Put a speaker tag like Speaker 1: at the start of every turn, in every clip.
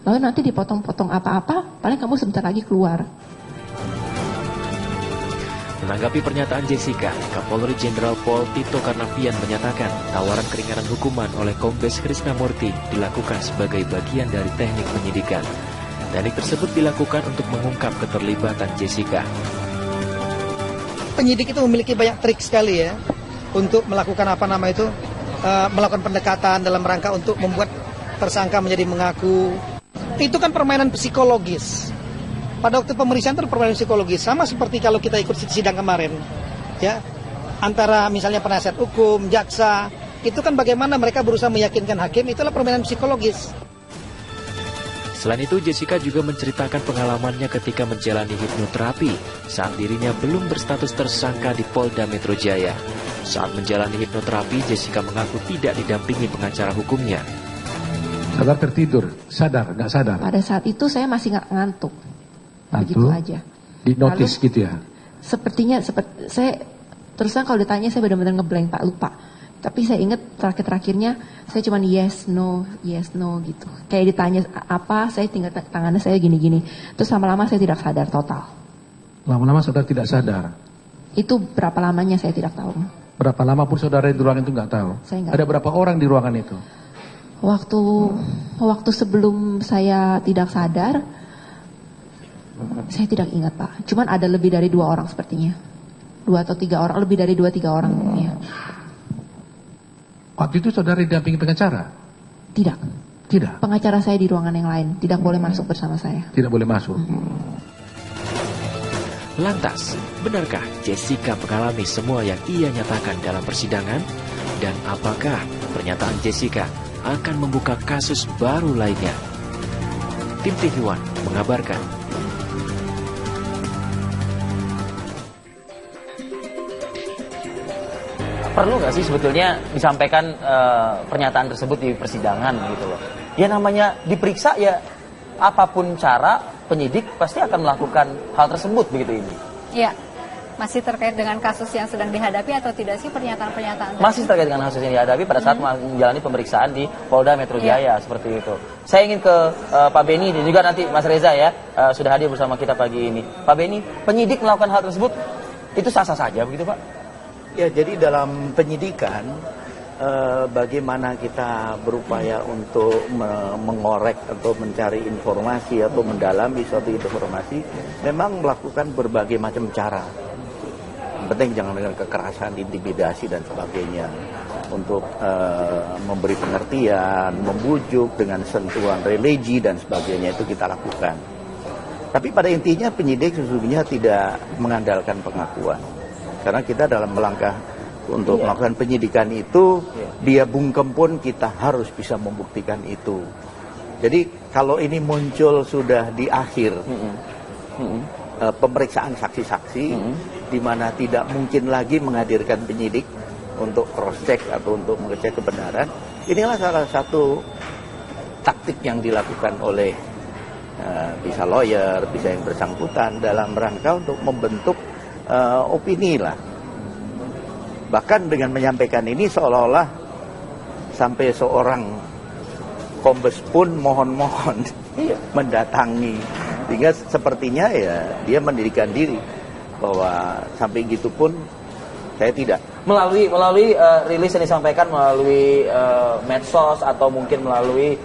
Speaker 1: lalu nanti dipotong-potong apa-apa, paling kamu sebentar lagi keluar.
Speaker 2: Menanggapi pernyataan Jessica, Kapolri Jenderal Pol Tito Karnavian menyatakan tawaran keringanan hukuman oleh Kombes Krisnamurti dilakukan sebagai bagian dari teknik penyidikan. Teknik tersebut dilakukan untuk mengungkap keterlibatan Jessica.
Speaker 3: Penyidik itu memiliki banyak trik sekali ya untuk melakukan melakukan pendekatan dalam rangka untuk membuat tersangka menjadi mengaku. Itu kan permainan psikologis. Pada waktu pemeriksaan itu permainan psikologis, sama seperti kalau kita ikut sidang kemarin, ya, antara misalnya penasihat hukum, jaksa, itu kan bagaimana mereka berusaha meyakinkan hakim, itulah permainan psikologis.
Speaker 2: Selain itu, Jessica juga menceritakan pengalamannya ketika menjalani hipnoterapi saat dirinya belum berstatus tersangka di Polda Metro Jaya. Saat menjalani hipnoterapi, Jessica mengaku tidak didampingi pengacara hukumnya.
Speaker 4: Sadar tertidur, sadar, nggak sadar?
Speaker 1: Pada saat itu saya masih ngantuk. Begitu aja.
Speaker 4: Di notice gitu ya?
Speaker 1: Sepertinya, saya terus terang kalau ditanya saya benar-benar ngeblank Pak, lupa. Tapi saya ingat terakhir-terakhirnya saya cuma yes no gitu. Kayak ditanya apa, saya tinggal tangannya saya gini-gini. Terus lama-lama saya tidak sadar total.
Speaker 4: Lama-lama saudara tidak sadar?
Speaker 1: Itu berapa lamanya saya tidak tahu.
Speaker 4: Berapa lama pun saudara di ruangan itu nggak tahu? Ada berapa orang di ruangan itu?
Speaker 1: Waktu sebelum saya tidak sadar, saya tidak ingat Pak. Cuman ada lebih dari 2 orang sepertinya. 2 atau 3 orang, lebih dari 2-3 orang. Ya.
Speaker 4: Waktu itu saudara didampingi pengacara?
Speaker 1: Tidak.
Speaker 4: Tidak?
Speaker 1: Pengacara saya di ruangan yang lain, tidak boleh masuk bersama saya.
Speaker 4: Tidak boleh masuk?
Speaker 2: Lantas, benarkah Jessica mengalami semua yang ia nyatakan dalam persidangan? Dan apakah pernyataan Jessica akan membuka kasus baru lainnya? Tim Tihuan mengabarkan.
Speaker 5: Perlu nggak sih sebetulnya disampaikan pernyataan tersebut di persidangan gitu loh? Ya namanya diperiksa ya, apapun cara penyidik pasti akan melakukan hal tersebut begitu ini.
Speaker 6: Iya. Masih terkait dengan kasus yang sedang dihadapi atau tidak sih pernyataan-pernyataan?
Speaker 5: Masih terkait dengan kasus yang dihadapi pada saat menjalani pemeriksaan di Polda Metro Jaya seperti itu. Saya ingin ke Pak Beni dan juga nanti Mas Reza ya, sudah hadir bersama kita pagi ini. Pak Beni, penyidik melakukan hal tersebut itu sah-sah saja begitu Pak?
Speaker 7: Ya, jadi dalam penyidikan bagaimana kita berupaya untuk mengorek atau mencari informasi atau mendalami suatu informasi, memang melakukan berbagai macam cara. Yang penting jangan dengan kekerasan, intimidasi dan sebagainya. Untuk memberi pengertian, membujuk dengan sentuhan religi dan sebagainya itu kita lakukan. Tapi pada intinya penyidik sesungguhnya tidak mengandalkan pengakuan. Karena kita dalam melangkah untuk melakukan penyidikan itu, dia bungkem pun kita harus bisa membuktikan itu. Jadi kalau ini muncul sudah di akhir pemeriksaan saksi-saksi, di mana tidak mungkin lagi menghadirkan penyidik untuk cross check atau untuk mengecek kebenaran, inilah salah satu taktik yang dilakukan oleh bisa lawyer, bisa yang bersangkutan dalam rangka untuk membentuk opini lah. Bahkan dengan menyampaikan ini seolah-olah sampai seorang kombes pun mohon-mohon mendatangi, sehingga sepertinya ya dia mendirikan diri bahwa sampai gitu pun saya tidak.
Speaker 5: Melalui rilis yang disampaikan melalui medsos atau mungkin melalui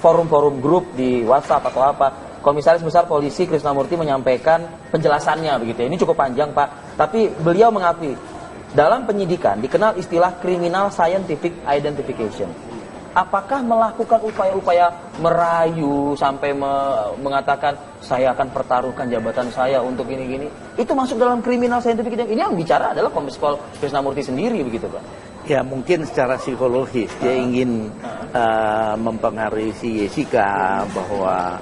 Speaker 5: forum-forum grup di WhatsApp atau apa, Komisaris Besar Polisi Krisnamurti menyampaikan penjelasannya begitu ya. Ini cukup panjang Pak, tapi beliau mengakui dalam penyidikan dikenal istilah criminal scientific identification. Apakah melakukan upaya-upaya merayu sampai mengatakan saya akan pertaruhkan jabatan saya untuk ini-gini, itu masuk dalam criminal scientific identification? Ini yang bicara adalah Kombes Pol Krisnamurti sendiri begitu Pak?
Speaker 7: Ya mungkin secara psikologis dia ingin mempengaruhi si Jessica bahwa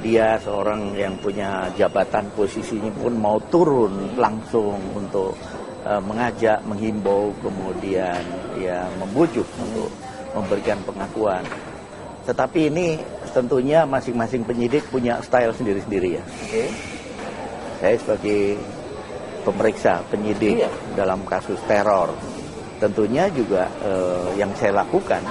Speaker 7: dia seorang yang punya jabatan, posisinya pun mau turun langsung untuk mengajak, menghimbau, kemudian ya membujuk untuk memberikan pengakuan. Tetapi ini tentunya masing-masing penyidik punya style sendiri-sendiri ya. Saya sebagai pemeriksa penyidik dalam kasus teror, tentunya juga yang saya lakukan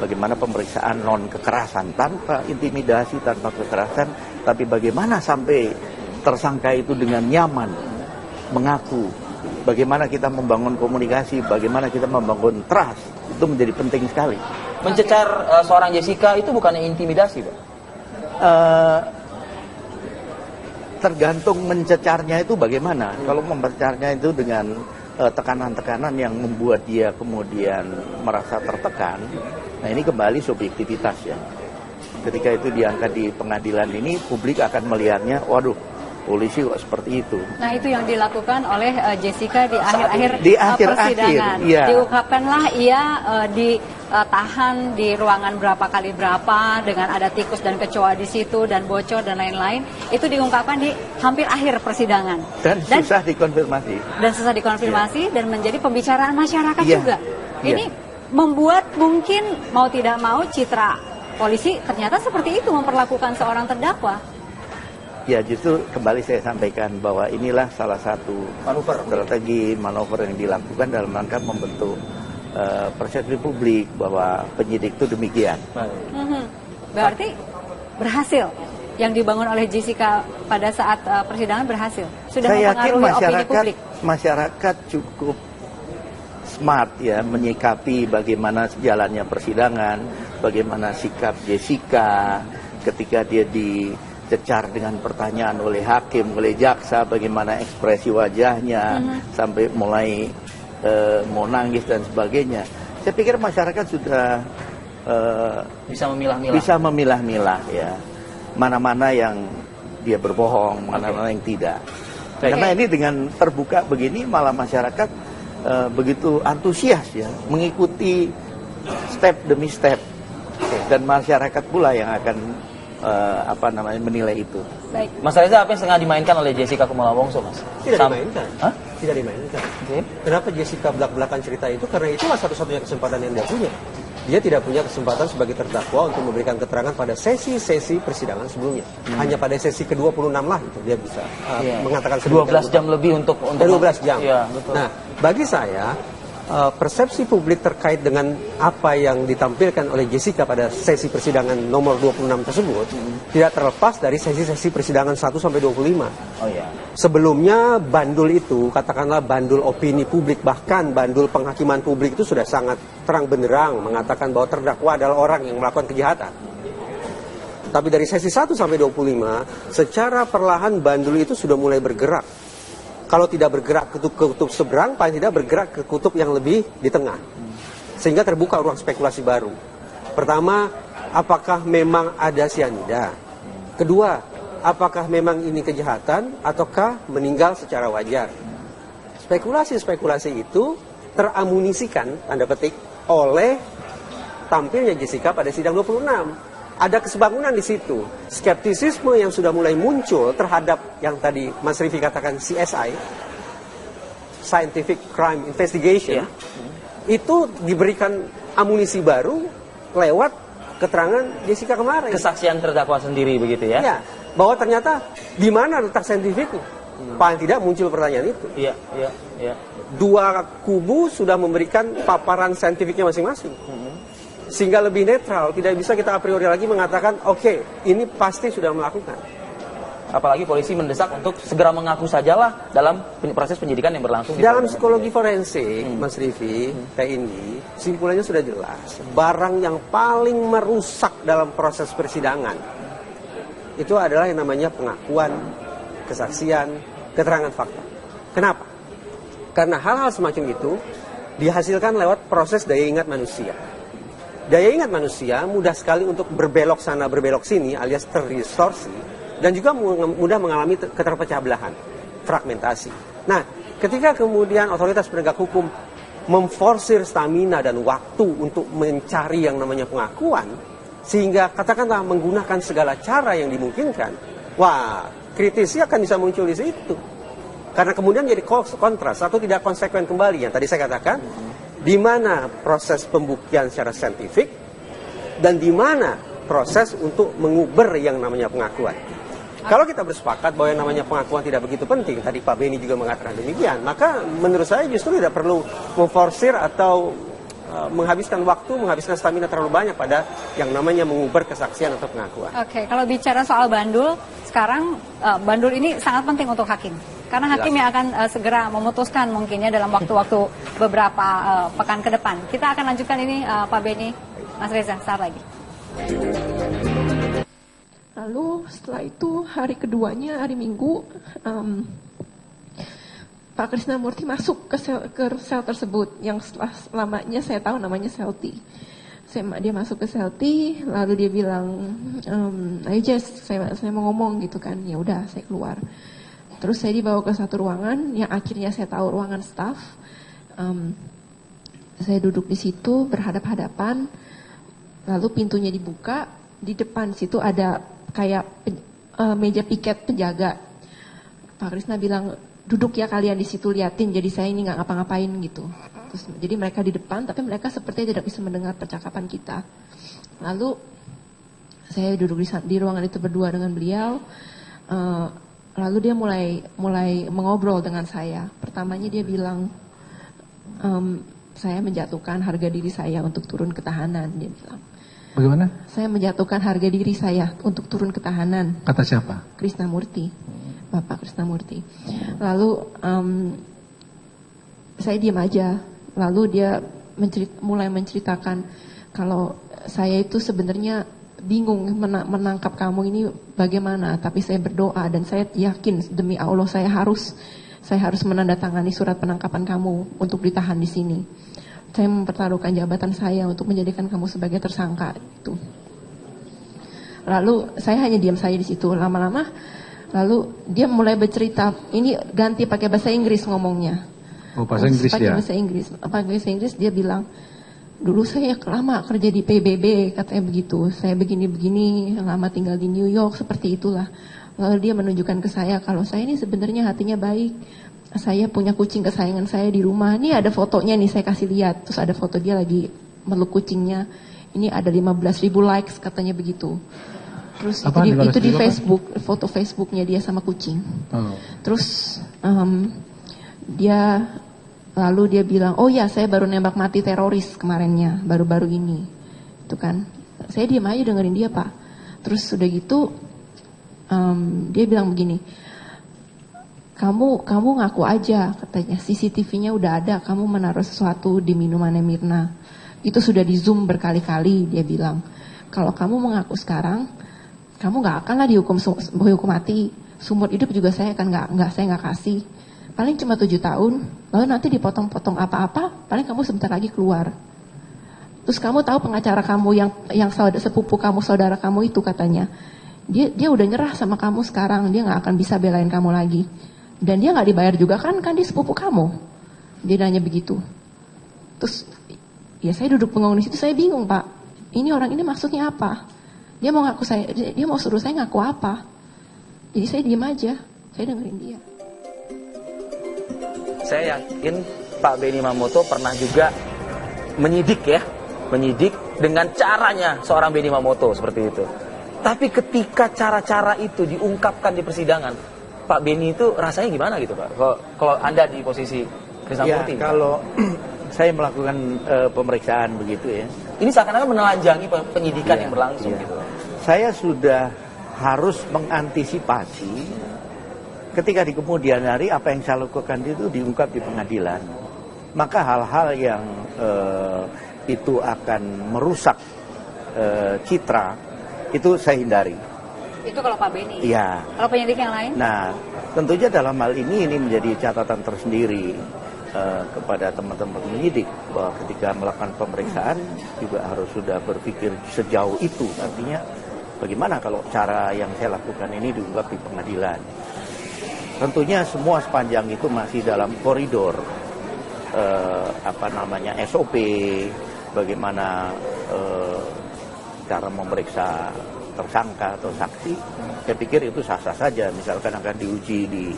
Speaker 7: bagaimana pemeriksaan non kekerasan tanpa intimidasi, tanpa kekerasan, tapi bagaimana sampai tersangka itu dengan nyaman mengaku, bagaimana kita membangun komunikasi, bagaimana kita membangun trust, itu menjadi penting sekali.
Speaker 5: Mencecar seorang Jessica itu bukannya intimidasi, Pak?
Speaker 7: Tergantung mencecarnya itu bagaimana. Kalau mencecarnya itu dengan tekanan-tekanan yang membuat dia kemudian merasa tertekan, nah ini kembali subjektivitas ya. Ketika itu diangkat di pengadilan ini, publik akan melihatnya, waduh, polisi kok seperti itu. Nah
Speaker 6: itu yang dilakukan oleh Jessica di akhir-akhir persidangan.
Speaker 7: Iya.
Speaker 6: Diungkapkanlah ia ditahan di ruangan berapa kali berapa dengan ada tikus dan kecoa di situ dan bocor dan lain-lain. Itu diungkapkan di hampir akhir persidangan. Dan
Speaker 7: susah dikonfirmasi.
Speaker 6: Dan susah dikonfirmasi dan menjadi pembicaraan masyarakat juga. Ini membuat mungkin mau tidak mau citra polisi ternyata seperti itu memperlakukan seorang terdakwa.
Speaker 7: Ya justru kembali saya sampaikan bahwa inilah salah satu strategi manuver yang dilakukan dalam rangka membentuk persepsi publik bahwa penyidik itu demikian.
Speaker 6: Berarti berhasil yang dibangun oleh Jessica pada saat persidangan berhasil. Sudah
Speaker 7: saya yakin
Speaker 6: masyarakat
Speaker 7: cukup smart ya menyikapi bagaimana jalannya persidangan, bagaimana sikap Jessica ketika dia dicecar dengan pertanyaan oleh hakim, oleh jaksa, bagaimana ekspresi wajahnya sampai mulai mau nangis dan sebagainya. Saya pikir masyarakat sudah bisa memilah-milah ya, mana-mana yang dia berbohong, mana-mana yang tidak. Karena ini dengan terbuka begini malah masyarakat begitu antusias ya mengikuti step demi step, dan masyarakat pula yang akan menilai itu.
Speaker 5: Baik. Mas Reza, apa yang setengah dimainkan oleh Jessica Kumala Wongso, Mas?
Speaker 8: Dimainkan. Hah? Tidak dimainkan. Kenapa Jessica belak-belakan cerita itu? Karena itulah satu-satunya kesempatan yang dia punya. Dia tidak punya kesempatan sebagai terdakwa untuk memberikan keterangan pada sesi-sesi persidangan sebelumnya. Hanya pada sesi ke-26 lah itu dia bisa mengatakan
Speaker 5: 12 jam lebih untuk
Speaker 8: 12 jam.
Speaker 5: Ya, betul.
Speaker 8: Nah, bagi saya persepsi publik terkait dengan apa yang ditampilkan oleh Jessica pada sesi persidangan nomor 26 tersebut tidak terlepas dari sesi-sesi persidangan 1 sampai 25.
Speaker 5: Oh iya.
Speaker 8: Sebelumnya bandul itu, katakanlah bandul opini publik, bahkan bandul penghakiman publik itu sudah sangat terang benderang mengatakan bahwa terdakwa adalah orang yang melakukan kejahatan. Tapi dari sesi 1 sampai 25, secara perlahan bandul itu sudah mulai bergerak. Kalau tidak bergerak ke kutub seberang, paling tidak bergerak ke kutub yang lebih di tengah. Sehingga terbuka ruang spekulasi baru. Pertama, apakah memang ada sianida? Kedua, apakah memang ini kejahatan ataukah meninggal secara wajar? Spekulasi-spekulasi itu teramunisikan, tanda petik, oleh tampilnya Jessica pada sidang 26. Ada kesebangunan di situ. Skeptisisme yang sudah mulai muncul terhadap yang tadi Mas Rifi katakan CSI, Scientific Crime Investigation, itu diberikan amunisi baru lewat keterangan Jessica kemarin.
Speaker 5: Kesaksian terdakwa sendiri begitu ya?
Speaker 8: Ya, bahwa ternyata di mana letak saintifiknya? Paling tidak muncul pertanyaan itu.
Speaker 5: Iya.
Speaker 8: Dua kubu sudah memberikan paparan saintifiknya masing-masing. Sehingga lebih netral, tidak bisa kita a priori lagi mengatakan oke, ini pasti sudah melakukan.
Speaker 5: Apalagi polisi mendesak untuk segera mengaku sajalah dalam proses penyidikan yang berlangsung.
Speaker 8: Dalam psikologi forensik, Mas Rifi, TNI, simpulannya sudah jelas. Barang yang paling merusak dalam proses persidangan itu adalah yang namanya pengakuan, kesaksian, keterangan fakta. Kenapa? Karena hal-hal semacam itu dihasilkan lewat proses daya ingat manusia. Daya ingat manusia mudah sekali untuk berbelok sana, berbelok sini, alias terdistorsi, dan juga mudah mengalami keterpecah belahan, fragmentasi. Nah, ketika kemudian otoritas penegak hukum memforsir stamina dan waktu untuk mencari yang namanya pengakuan, sehingga katakanlah menggunakan segala cara yang dimungkinkan, wah, kritisi akan bisa muncul di situ. Karena kemudian jadi kontras atau tidak konsekuen kembali, yang tadi saya katakan, di mana proses pembuktian secara saintifik dan di mana proses untuk menguber yang namanya pengakuan. Kalau kita bersepakat bahwa yang namanya pengakuan tidak begitu penting, tadi Pak Beni juga mengatakan demikian, maka menurut saya justru tidak perlu memforsir atau menghabiskan waktu, menghabiskan stamina terlalu banyak pada yang namanya mengubur kesaksian atau pengakuan.
Speaker 6: Oke, kalau bicara soal bandul, sekarang bandul ini sangat penting untuk hakim. Karena hakim yang akan segera memutuskan mungkinnya dalam waktu-waktu beberapa pekan ke depan. Kita akan lanjutkan ini Pak Beni, Mas Reza, saat lagi.
Speaker 1: Lalu setelah itu hari keduanya, hari Minggu, Pak Krisnamurti masuk ke sel tersebut yang lamanya saya tahu namanya sel T. Dia masuk ke sel T, lalu dia bilang, ayo Jess, saya mau ngomong gitu kan. Ya udah, saya keluar. Terus saya dibawa ke satu ruangan yang akhirnya saya tahu ruangan staff. Saya duduk di situ berhadap-hadapan, lalu pintunya dibuka, di depan situ ada kayak meja piket penjaga. Pak Krisna bilang, duduk ya kalian di situ, liatin, jadi saya ini nggak ngapa-ngapain gitu. Terus, jadi mereka di depan, tapi mereka sepertinya tidak bisa mendengar percakapan kita. Lalu saya duduk di ruangan itu berdua dengan beliau. Lalu dia mulai mengobrol dengan saya. Pertamanya dia bilang, saya menjatuhkan harga diri saya untuk turun ke tahanan. Dia bilang.
Speaker 4: Bagaimana?
Speaker 1: Saya menjatuhkan harga diri saya untuk turun ke tahanan.
Speaker 4: Kata siapa?
Speaker 1: Krisnamurti, Bapak Krisnamurti. Lalu saya diam aja. Lalu dia mulai menceritakan kalau saya itu sebenarnya bingung menangkap kamu ini bagaimana, tapi saya berdoa dan saya yakin demi Allah saya harus menandatangani surat penangkapan kamu untuk ditahan di sini. Saya mempertaruhkan jabatan saya untuk menjadikan kamu sebagai tersangka itu. Lalu saya hanya diam saja di situ. Lama-lama lalu dia mulai bercerita, ini ganti pakai bahasa Inggris ngomongnya.
Speaker 4: Oh, bahasa Inggris
Speaker 1: pakai
Speaker 4: ya?
Speaker 1: Bahasa Inggris dia bilang, dulu saya lama kerja di PBB, katanya begitu. Saya begini-begini, lama tinggal di New York, seperti itulah. Lalu dia menunjukkan ke saya kalau saya ini sebenarnya hatinya baik. Saya punya kucing kesayangan saya di rumah. Ini ada fotonya nih, saya kasih lihat. Terus ada foto dia lagi meluk kucingnya. Ini ada 15.000 likes, katanya begitu. Terus itu di Facebook, foto Facebooknya dia sama kucing. Oh. Terus lalu dia bilang, oh ya saya baru nembak mati teroris kemarinnya, baru-baru ini. Itu kan, saya diam aja dengerin dia Pak. Terus udah gitu, dia bilang begini, kamu ngaku aja, katanya CCTV-nya udah ada, kamu menaruh sesuatu di minumannya Mirna. Itu sudah di zoom berkali-kali, dia bilang. Kalau kamu mengaku sekarang, kamu nggak akan lah dihukum mati. Seumur hidup juga saya nggak kasih. Paling cuma 7 tahun, lalu nanti dipotong-potong apa-apa, paling kamu sebentar lagi keluar. Terus kamu tahu pengacara kamu yang sepupu kamu, saudara kamu itu katanya, dia udah nyerah sama kamu sekarang, dia nggak akan bisa belain kamu lagi. Dan dia nggak dibayar juga kan dia sepupu kamu. Dia nanya begitu. Terus ya saya duduk bengong di situ, saya bingung Pak. Ini orang ini maksudnya apa? Dia mau suruh saya ngaku apa? Jadi saya diam aja, saya dengerin dia.
Speaker 5: Saya yakin Pak Benny Mamoto pernah juga menyidik dengan caranya seorang Benny Mamoto seperti itu. Tapi ketika cara-cara itu diungkapkan di persidangan, Pak Benny itu rasanya gimana gitu Pak? Kalau Anda di posisi Krisnamurti?
Speaker 7: Ya, kalau saya melakukan pemeriksaan begitu ya.
Speaker 5: Ini seakan-akan menelanjangi penyidikan yang berlangsung gitu.
Speaker 7: Saya sudah harus mengantisipasi ketika di kemudian hari apa yang saya lakukan itu diungkap di pengadilan. Maka hal-hal yang itu akan merusak citra itu saya hindari.
Speaker 6: Itu kalau Pak Benny.
Speaker 7: Iya.
Speaker 6: Kalau penyidik yang lain?
Speaker 7: Nah, tentunya dalam hal ini menjadi catatan tersendiri kepada teman-teman penyidik bahwa ketika melakukan pemeriksaan juga harus sudah berpikir sejauh itu. Artinya bagaimana kalau cara yang saya lakukan ini diungkap di pengadilan. Tentunya semua sepanjang itu masih dalam koridor SOP, bagaimana cara memeriksa tersangka atau saksi. Saya pikir itu sah-sah saja. Misalkan akan diuji di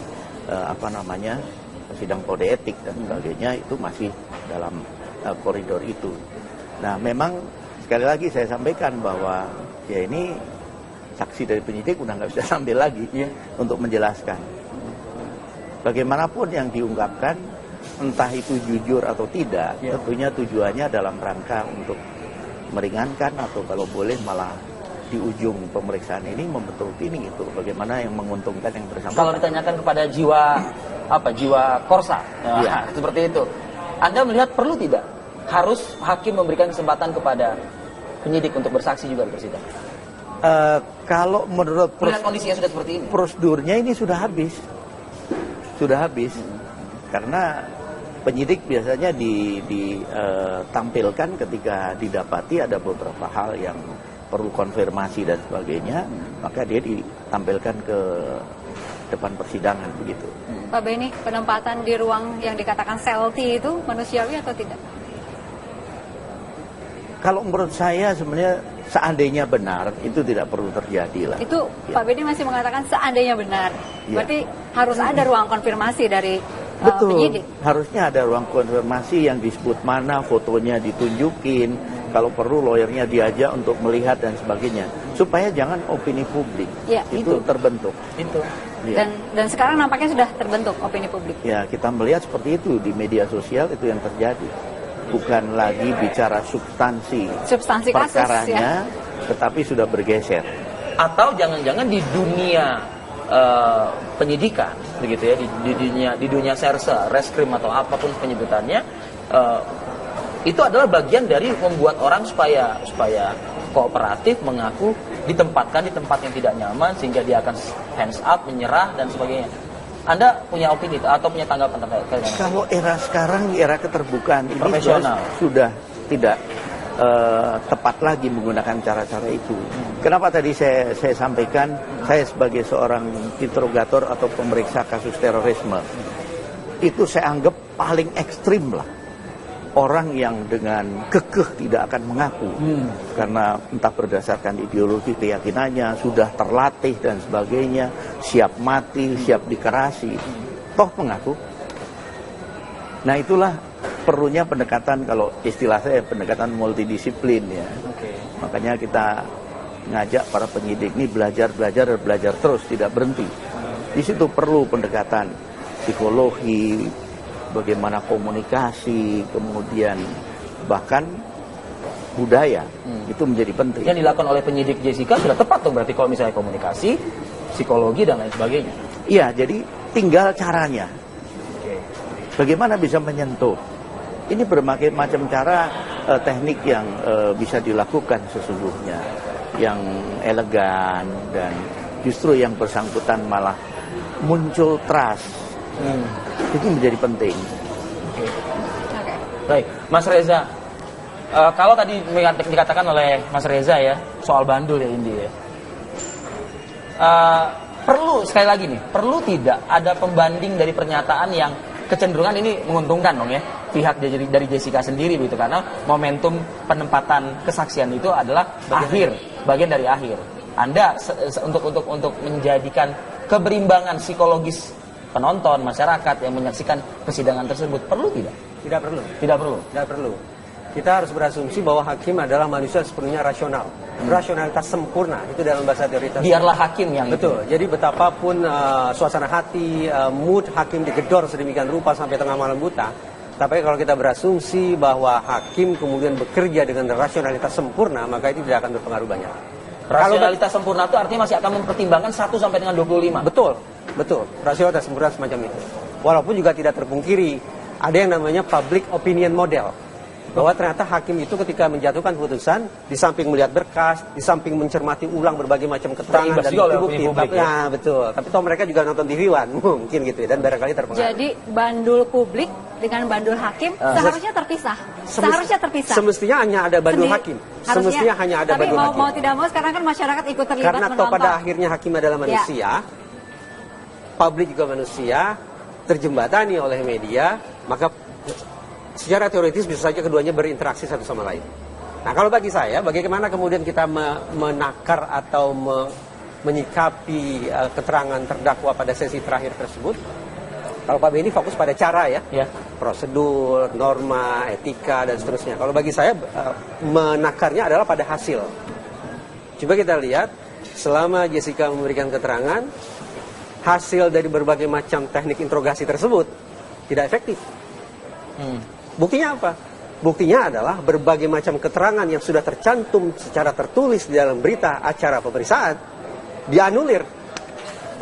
Speaker 7: sidang kode etik dan sebagainya, itu masih dalam koridor itu. Nah, memang sekali lagi saya sampaikan bahwa ya ini saksi dari penyidik udah nggak bisa sambil lagi untuk menjelaskan. Bagaimanapun yang diungkapkan entah itu jujur atau tidak, tentunya tujuannya dalam rangka untuk meringankan atau kalau boleh malah di ujung pemeriksaan ini membentuk opini itu bagaimana yang menguntungkan yang bersangkutan.
Speaker 5: Kalau ditanyakan kepada jiwa korsa, seperti itu, Anda melihat perlu tidak harus hakim memberikan kesempatan kepada penyidik untuk bersaksi juga di persidangan?
Speaker 7: Kalau menurut
Speaker 5: kondisinya sudah seperti ini,
Speaker 7: prosedurnya ini sudah habis. Karena penyidik biasanya ditampilkan ketika didapati ada beberapa hal yang perlu konfirmasi dan sebagainya, maka dia ditampilkan ke depan persidangan begitu.
Speaker 6: Pak Beni, penempatan di ruang yang dikatakan selti itu manusiawi atau tidak?
Speaker 7: Kalau menurut saya sebenarnya seandainya benar itu tidak perlu terjadi lah.
Speaker 6: Itu Pak Beni masih mengatakan seandainya benar. Berarti harus ada ruang konfirmasi dari penyidik.
Speaker 7: Harusnya ada ruang konfirmasi yang disebut mana fotonya ditunjukin, kalau perlu lawyernya diajak untuk melihat dan sebagainya, supaya jangan opini publik itu terbentuk.
Speaker 6: Dan sekarang nampaknya sudah terbentuk opini publik.
Speaker 7: Ya, kita melihat seperti itu di media sosial itu yang terjadi. Bukan lagi bicara substansi perkaranya, tetapi sudah bergeser.
Speaker 5: Atau jangan-jangan di dunia penyidikan, begitu ya, di dunia serse, reskrim atau apapun penyebutannya, itu adalah bagian dari membuat orang supaya kooperatif, mengaku, ditempatkan di tempat yang tidak nyaman sehingga dia akan hands up, menyerah dan sebagainya. Anda punya opini atau punya tanggapan terkait?
Speaker 7: Kalau era sekarang, era keterbukaan ini sudah tidak tepat lagi menggunakan cara-cara itu. Kenapa tadi saya sampaikan, saya sebagai seorang interrogator atau pemeriksa kasus terorisme, itu saya anggap paling ekstrim lah. Orang yang dengan kekeh tidak akan mengaku karena entah berdasarkan ideologi keyakinannya, sudah terlatih dan sebagainya, siap mati, siap dikerasi, toh mengaku. Nah itulah perlunya pendekatan, kalau istilah saya pendekatan multidisiplin ya. Makanya kita ngajak para penyidik ini belajar terus, tidak berhenti. Di situ perlu pendekatan psikologi, bagaimana komunikasi, kemudian bahkan budaya, itu menjadi penting.
Speaker 5: Yang dilakukan oleh penyidik Jessica sudah tepat tuh berarti kalau misalnya komunikasi, psikologi dan lain sebagainya.
Speaker 7: Iya, jadi tinggal caranya. Bagaimana bisa menyentuh. Ini berbagai macam cara, teknik yang bisa dilakukan sesungguhnya, yang elegan dan justru yang bersangkutan malah muncul trust. Itu menjadi penting.
Speaker 5: Baik, Mas Reza, kalau tadi dikatakan oleh Mas Reza ya soal bandul ya Indi ya, perlu sekali lagi nih, perlu tidak ada pembanding dari pernyataan yang kecenderungan ini menguntungkan dong ya pihak dari Jessica sendiri begitu, karena momentum penempatan kesaksian itu adalah bagian dari akhir. Anda untuk menjadikan keberimbangan psikologis penonton, masyarakat yang menyaksikan persidangan tersebut, perlu tidak?
Speaker 8: Tidak perlu.
Speaker 5: Tidak perlu?
Speaker 8: Tidak perlu. Kita harus berasumsi bahwa hakim adalah manusia sepenuhnya rasional. Rasionalitas sempurna, itu dalam bahasa teoritas.
Speaker 5: Biarlah hakim yang
Speaker 8: betul. Jadi betapapun suasana hati, mood hakim digedor sedemikian rupa sampai tengah malam buta, tapi kalau kita berasumsi bahwa hakim kemudian bekerja dengan rasionalitas sempurna, maka itu tidak akan berpengaruh banyak.
Speaker 5: Rasionalitas sempurna itu artinya masih akan mempertimbangkan 1 sampai dengan 25.
Speaker 8: Betul. Rasionalitas sempurna semacam itu. Walaupun juga tidak terpungkiri ada yang namanya public opinion model. Bahwa ternyata hakim itu ketika menjatuhkan putusan, di samping melihat berkas, di samping mencermati ulang berbagai macam keterangan dan bukti-bukti. Ya, betul. Tapi toh mereka juga nonton TV One, mungkin gitu ya, dan barangkali terpengaruh.
Speaker 6: Jadi bandul publik dengan bandul hakim seharusnya terpisah.
Speaker 8: Semestinya hanya ada bandul hakim. Semestinya hanya ada bandul hakim.
Speaker 6: Tapi mau tidak mau sekarang kan masyarakat ikut terlibat
Speaker 8: karena
Speaker 6: menonton.
Speaker 8: Toh pada akhirnya hakim adalah manusia, publik juga manusia, terjembatani oleh media, maka secara teoritis bisa saja keduanya berinteraksi satu sama lain. Nah, kalau bagi saya, bagaimana kemudian kita menakar atau menyikapi keterangan terdakwa pada sesi terakhir tersebut? Kalau Pak Beni fokus pada cara ya, prosedur, norma, etika dan seterusnya. Kalau bagi saya menakarnya adalah pada hasil. Coba kita lihat, selama Jessica memberikan keterangan, hasil dari berbagai macam teknik interogasi tersebut tidak efektif. Buktinya apa? Buktinya adalah berbagai macam keterangan yang sudah tercantum secara tertulis di dalam berita acara pemeriksaan dianulir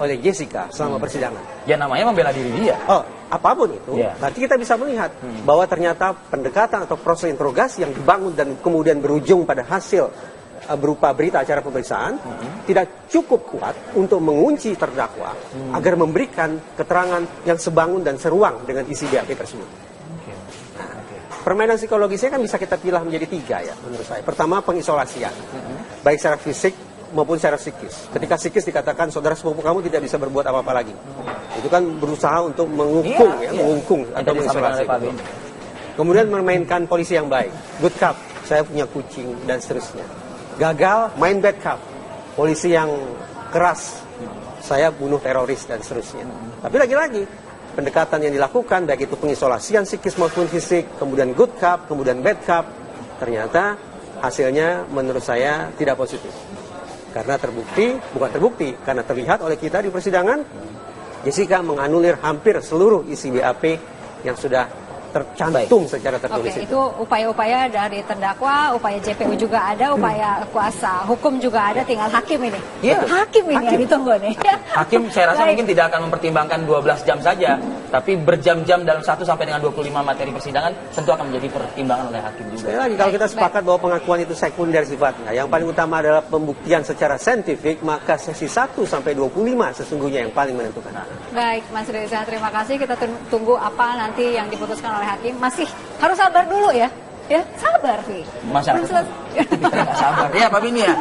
Speaker 8: oleh Jessica selama persidangan.
Speaker 5: Ya namanya membela diri dia.
Speaker 8: Oh, apapun itu, berarti kita bisa melihat bahwa ternyata pendekatan atau proses interogasi yang dibangun dan kemudian berujung pada hasil berupa berita acara pemeriksaan tidak cukup kuat untuk mengunci terdakwa agar memberikan keterangan yang sebangun dan seruang dengan isi BAP tersebut. Permainan psikologisnya kan bisa kita pilah menjadi 3 ya menurut saya. Pertama, pengisolasian, baik secara fisik maupun secara psikis. Ketika psikis dikatakan saudara sepupu kamu tidak bisa berbuat apa-apa lagi. Itu kan berusaha untuk mengungkung, mengungkung atau mengisolasi. Kemudian memainkan polisi yang baik, good cop, saya punya kucing dan seterusnya. Gagal, main bad cop, polisi yang keras, saya bunuh teroris dan seterusnya. Tapi lagi-lagi pendekatan yang dilakukan baik itu pengisolasian psikis maupun fisik, kemudian good cop, kemudian bad cop, ternyata hasilnya menurut saya tidak positif. Karena bukan terbukti, karena terlihat oleh kita di persidangan, Jessica menganulir hampir seluruh isi BAP yang sudah tercantum secara tertulis.
Speaker 6: Itu upaya-upaya dari terdakwa, upaya JPU juga ada, upaya kuasa hukum juga ada, tinggal hakim ini. Hakim ini yang ditunggu nih.
Speaker 5: Hakim saya rasa mungkin tidak akan mempertimbangkan 12 jam saja, tapi berjam-jam dalam 1 sampai dengan 25 materi persidangan tentu akan menjadi pertimbangan oleh hakim juga.
Speaker 8: Sekali lagi, kalau kita sepakat bahwa pengakuan itu sekunder sifatnya, yang paling utama adalah pembuktian secara saintifik, maka sesi 1 sampai 25 sesungguhnya yang paling menentukan.
Speaker 6: Baik, Mas Reza, terima kasih. Kita tunggu apa nanti yang diputuskan oleh hakim. Masih harus sabar dulu ya. Ya, sabar sih.
Speaker 5: Masyarakat. Nggak sabar. Ya, Pak Bini ya.